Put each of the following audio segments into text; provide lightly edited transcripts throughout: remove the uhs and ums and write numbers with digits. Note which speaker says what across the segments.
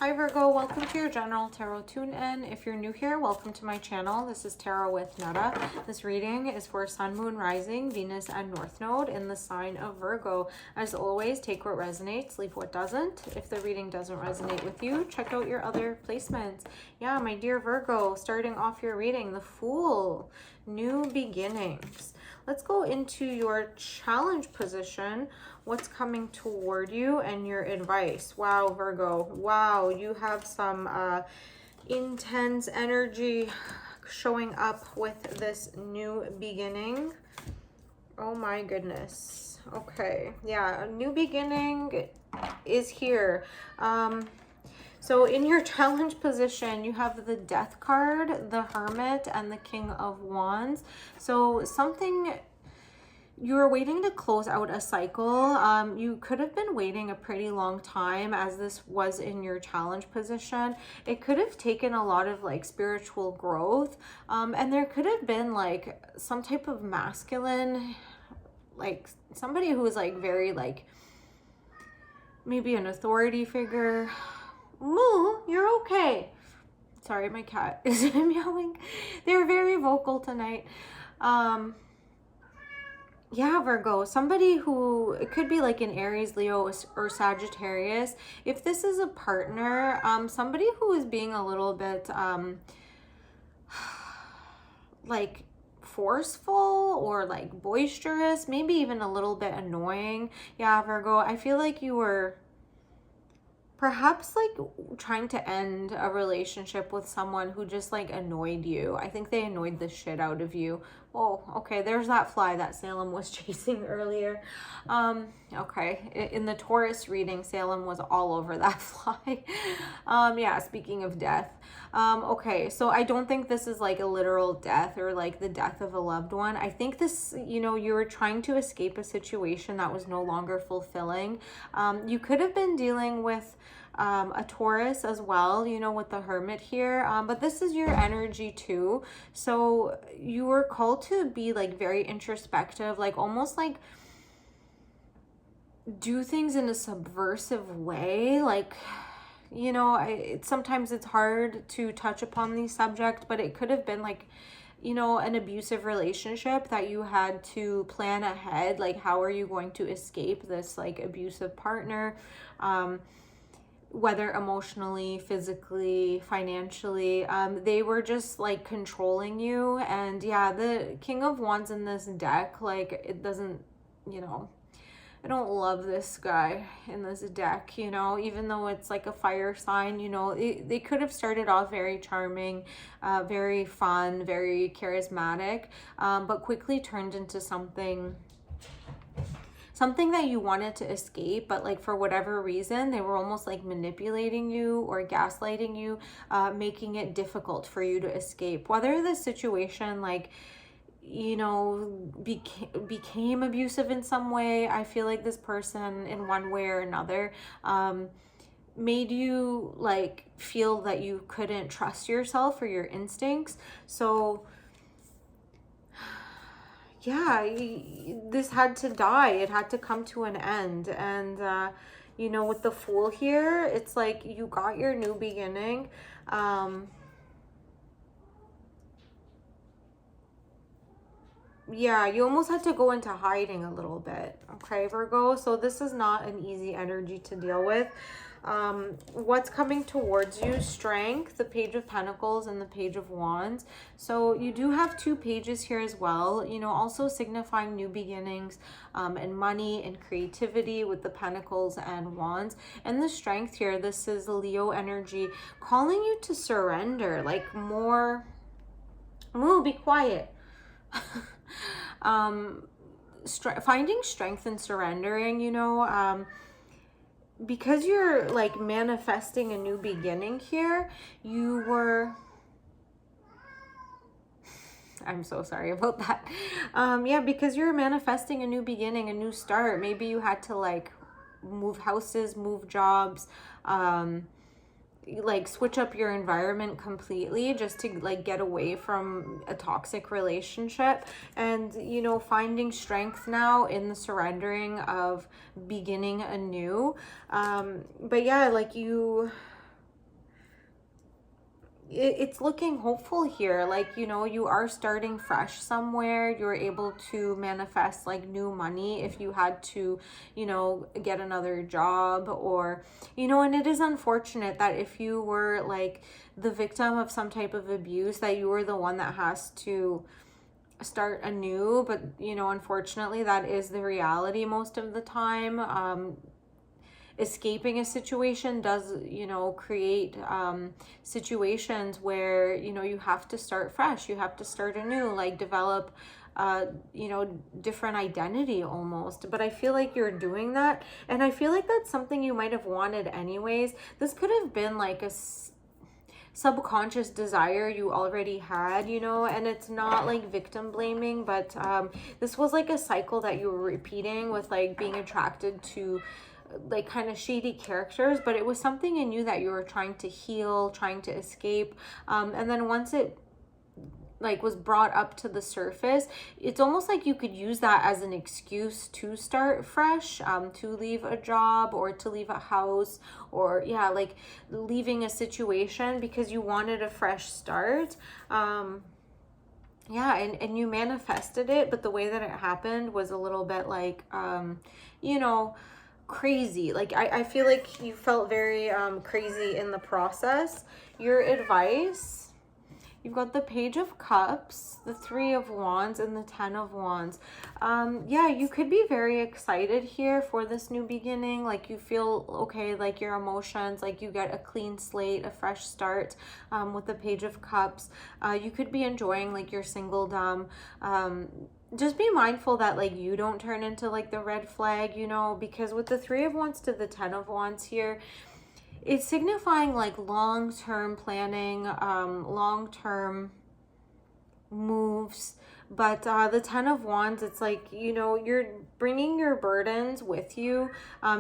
Speaker 1: Hi Virgo, welcome to your general tarot tune-in. If you're new here, welcome to my channel. This is Tarot with Netta. This reading is for Sun, Moon, Rising, Venus, and North Node in the sign of Virgo. As always, take what resonates, leave what doesn't. If the reading doesn't resonate with you, check out your other placements. Yeah, my dear Virgo, starting off your reading, the Fool, new beginnings. Let's go into your challenge position. What's coming toward you and your advice. Wow, Virgo. Wow, you have some intense energy showing up with this new beginning. Oh my goodness. Okay. Yeah, a new beginning is here. So in your challenge position, you have the Death card, the Hermit, and the King of Wands. So something... you're waiting to close out a cycle. You could have been waiting a pretty long time as this was in your challenge position. It could have taken a lot of like spiritual growth. And there could have been like some type of masculine, like somebody who was like very like, maybe an authority figure. Moo, you're okay. Sorry, my cat is meowing. They're very vocal tonight. Yeah, Virgo, somebody who, it could be like an Aries, Leo, or Sagittarius. If this is a partner, somebody who is being a little bit, like forceful or like boisterous, maybe even a little bit annoying. Yeah, Virgo, I feel like you were perhaps like trying to end a relationship with someone who just like annoyed you. I think they annoyed the shit out of you. Oh, okay, there's that fly that Salem was chasing earlier. Okay, in the Taurus reading, Salem was all over that fly. Yeah, speaking of death. Okay, so I don't think this is like a literal death or like the death of a loved one. I think this, you know, you were trying to escape a situation that was no longer fulfilling. You could have been dealing with a Taurus as well, you know, with the Hermit here, but this is your energy too. So you were called to be like very introspective, like almost like do things in a subversive way. Like, you know, sometimes it's hard to touch upon these subjects, but it could have been like, you know, an abusive relationship that you had to plan ahead. Like, how are you going to escape this like abusive partner? Whether emotionally, physically, financially, they were just like controlling you. And yeah, the King of Wands in this deck, like it doesn't, you know, I don't love this guy in this deck, you know, even though it's like a fire sign, you know, they could have started off very charming, very fun, very charismatic, but quickly turned into something that you wanted to escape, but like for whatever reason, they were almost like manipulating you or gaslighting you, making it difficult for you to escape. Whether the situation like, you know, became abusive in some way, I feel like this person in one way or another made you like feel that you couldn't trust yourself or your instincts. So yeah, this had to die. It had to come to an end. And, you know, with the Fool here, it's like you got your new beginning. Yeah, you almost had to go into hiding a little bit. Okay, Virgo? So this is not an easy energy to deal with. What's coming towards you? Strength, the Page of Pentacles, and the Page of Wands. So you do have two pages here as well, you know, also signifying new beginnings, and money and creativity with the Pentacles and Wands. And the Strength here, this is Leo energy calling you to surrender, like more, ooh, be quiet. Finding strength and surrendering, you know, because you're like manifesting a new beginning here, you were, I'm so sorry about that. Yeah, because you're manifesting a new beginning, a new start. Maybe you had to like move houses, move jobs, like switch up your environment completely just to like get away from a toxic relationship. And you know, finding strength now in the surrendering of beginning anew. But yeah, like you it's looking hopeful here. Like, you know, you are starting fresh somewhere. You're able to manifest like new money if you had to, you know, get another job, or, you know, and it is unfortunate that if you were like the victim of some type of abuse, that you were the one that has to start anew. But, you know, unfortunately, that is the reality most of the time. Escaping a situation does, you know, create situations where, you know, you have to start fresh, you have to start anew, like develop you know, different identity almost. But I feel like you're doing that, and I feel like that's something you might have wanted anyways. This could have been like a subconscious desire you already had, you know, and it's not like victim blaming, but this was like a cycle that you were repeating with like being attracted to like kind of shady characters, but it was something in you that you were trying to heal, trying to escape. And then once it like was brought up to the surface, it's almost like you could use that as an excuse to start fresh, to leave a job or to leave a house, or yeah, like leaving a situation because you wanted a fresh start. Yeah, and you manifested it, but the way that it happened was a little bit like you know, crazy. Like I feel like you felt very crazy in the process. Your advice, you've got the Page of Cups, the Three of Wands, and the Ten of Wands. Yeah, you could be very excited here for this new beginning. Like you feel okay, like your emotions, like you get a clean slate, a fresh start with the Page of Cups. You could be enjoying like your singledom. Just be mindful that like you don't turn into like the red flag, you know, because with the Three of Wands to the Ten of Wands here, it's signifying like long-term planning, long-term moves. But the Ten of Wands, it's like, you know, you're bringing your burdens with you.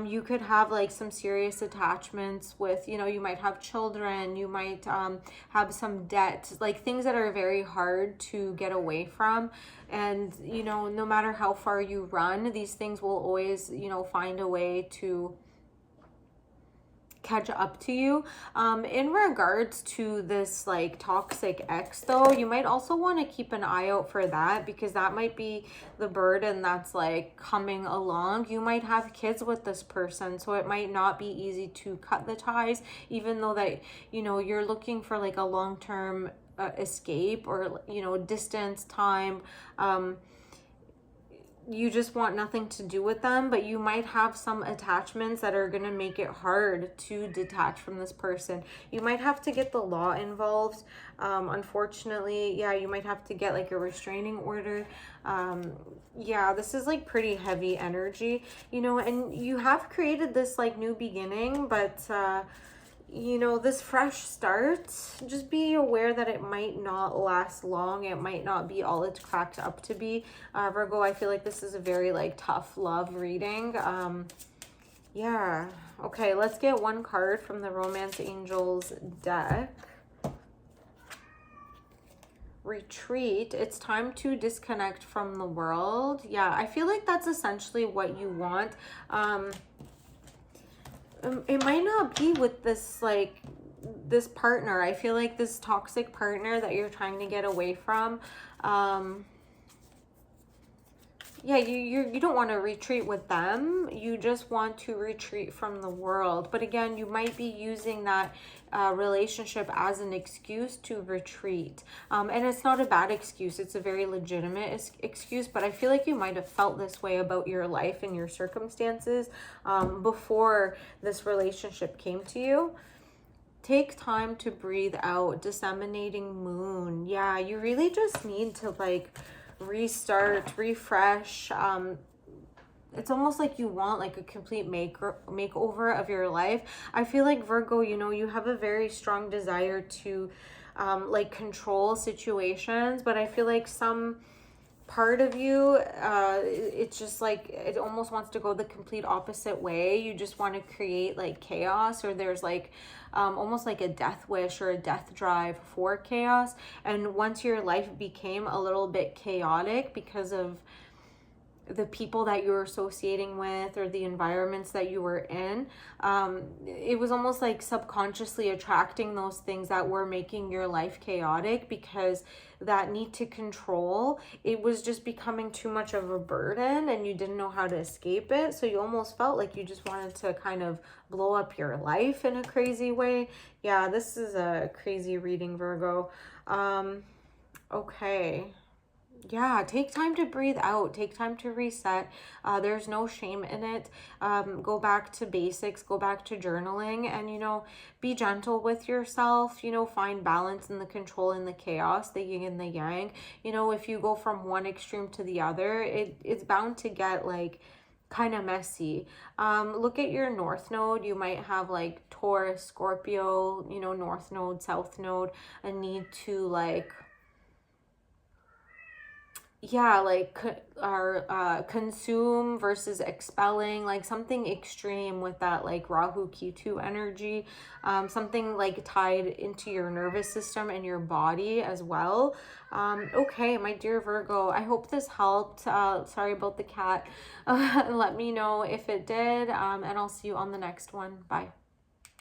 Speaker 1: You could have like some serious attachments with, you know, you might have children, you might have some debt, like things that are very hard to get away from. And, you know, no matter how far you run, these things will always, you know, find a way to catch up to you. In regards to this like toxic ex though, you might also want to keep an eye out for that, because that might be the burden that's like coming along. You might have kids with this person, so it might not be easy to cut the ties, even though that, you know, you're looking for like a long-term escape, or, you know, distance, time. You just want nothing to do with them, but you might have some attachments that are going to make it hard to detach from this person. You might have to get the law involved. Unfortunately, yeah, you might have to get like a restraining order. Yeah, this is like pretty heavy energy, you know, and you have created this like new beginning, but you know, this fresh start, just be aware that it might not last long. It might not be all it's cracked up to be. Virgo, I feel like this is a very like tough love reading. Yeah. Okay, let's get one card from the Romance Angels deck. Retreat. It's time to disconnect from the world. Yeah, I feel like that's essentially what you want. It might not be with this like this partner. I feel like this toxic partner that you're trying to get away from. Yeah, you don't want to retreat with them. You just want to retreat from the world. But again, you might be using that relationship as an excuse to retreat. And it's not a bad excuse. It's a very legitimate excuse. But I feel like you might have felt this way about your life and your circumstances before this relationship came to you. Take time to breathe out. Disseminating moon. Yeah, you really just need to like restart, refresh. It's almost like you want like a complete makeover of your life. I feel like Virgo, you know, you have a very strong desire to like control situations, but I feel like some part of you, it's just like it almost wants to go the complete opposite way. You just want to create like chaos, or there's like almost like a death wish or a death drive for chaos. And once your life became a little bit chaotic because of the people that you were associating with or the environments that you were in. It was almost like subconsciously attracting those things that were making your life chaotic, because that need to control, it was just becoming too much of a burden and you didn't know how to escape it. So you almost felt like you just wanted to kind of blow up your life in a crazy way. Yeah, this is a crazy reading, Virgo. Okay. Yeah, take time to breathe out, take time to reset. There's no shame in it. Go back to basics, go back to journaling, and, you know, be gentle with yourself, you know, find balance in the control and the chaos, the yin and the yang. You know, if you go from one extreme to the other, it's bound to get like kind of messy. Look at your north node. You might have like Taurus, Scorpio, you know, north node, south node, a need to like, yeah, like consume versus expelling, like something extreme with that like Rahu Ketu energy, something like tied into your nervous system and your body as well. Okay, my dear Virgo, I hope this helped. Sorry about the cat. Let me know if it did, and I'll see you on the next one. Bye.